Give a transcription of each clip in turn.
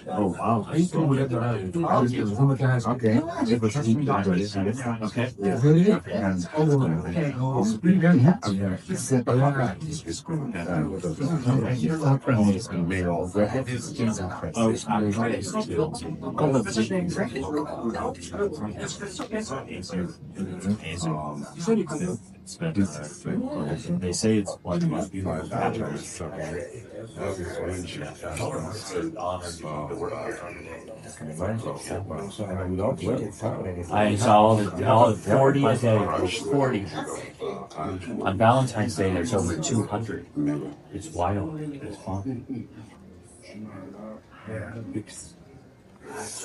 Oh wow. Okay. They say it's one of the most beautiful patterns. I saw all 40 a day. 40. On Valentine's Day, there's over 200. It's wild. It's fun.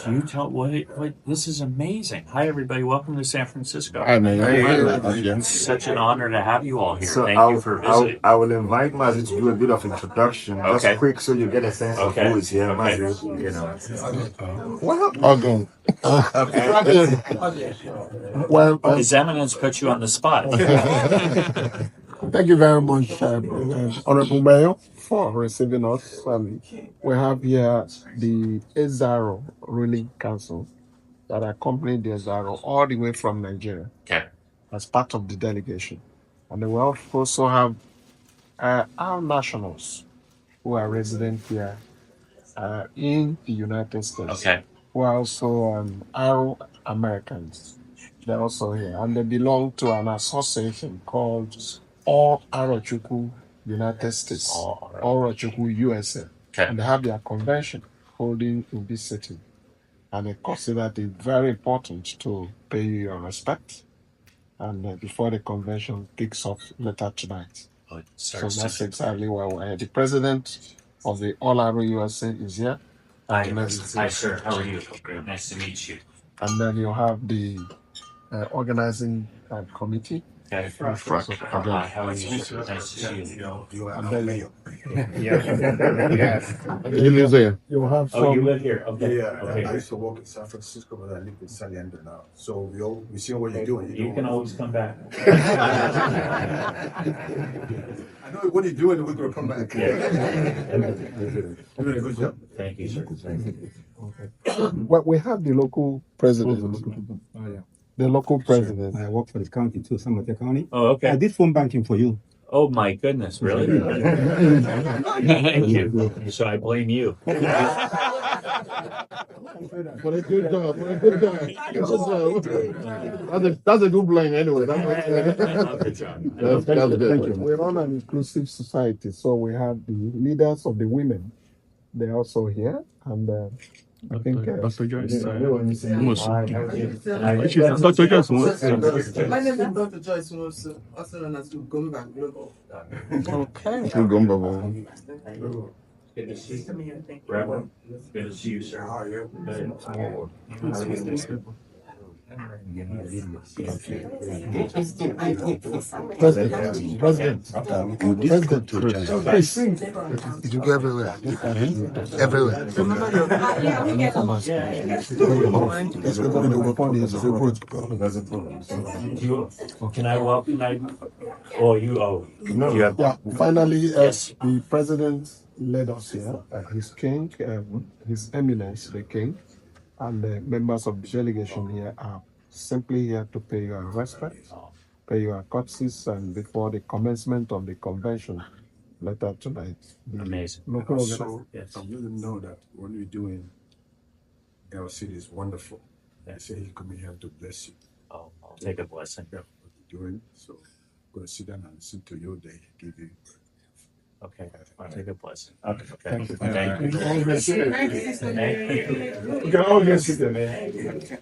You tell what this is amazing. Hi everybody, welcome to San Francisco. Hi man. It's such an honor to have you all here. So Thank you for visiting. I will invite Mazi to do a bit of introduction, just quick, so you get a sense of who is here. Mazi, you know. Okay. Well, His Eminence put you on the spot. thank you very much, Honorable Mayor, for receiving us. We have here the Eze Aro ruling council that accompanied the Eze Aro all the way from Nigeria as part of the delegation. And we also have our nationals who are resident here in the United States, who are also Aro Americans. They're also here, and they belong to an association called Arochukwu United States, Arochukwu USA. And they have their convention holding in this city. And they consider it very important to pay you your respect. And before the convention kicks off later tonight. So that's exactly why we're here. The president of the All Aro USA is here. Hi, sir. How are you? Nice to meet you. And then you have the organizing committee. Okay. Hi, how are you? Nice to see you. And then You live there. you have some. Oh, you live here? Okay. Yeah, Okay. I used to work in San Francisco, but I live in San Diego now. So we see what you're doing. You can always come back. I know what you're doing. We're gonna come back. Doing a good job. Thank you, sir. Thank you. Well, we have the local president. Oh, yeah. The local president. I work for the county too, San Mateo County. Oh, okay. I did phone banking for you. Oh my goodness, really? Thank you. So I blame you. For a good job. For a good job. That's a good blame anyway. Good job. Thank you. We're on an inclusive society, so we have the leaders of the women. They're also here, and I think Dr. Joyce. Dr. Joyce. My name is Dr. Joyce, also known as Ugumba Global. Okay. Good to see you. Reverend. Good to see you, sir. How are you? Good. President. You go everywhere. Everywhere. Can I welcome you have Yeah, finally, the president led us here. His king, his eminence, the king, and the members of the delegation here are simply here to pay your respect, pay your courtesies, and before the commencement of the convention later tonight. amazing. Local So you know that what we're doing in our city is wonderful. I say he come here to bless you. Oh, I'll take a blessing. Yeah, what you're doing. So go and sit down and listen to you. They give you. Okay, I'll take a blessing. Thank you. Thank you. You can all get seated, man.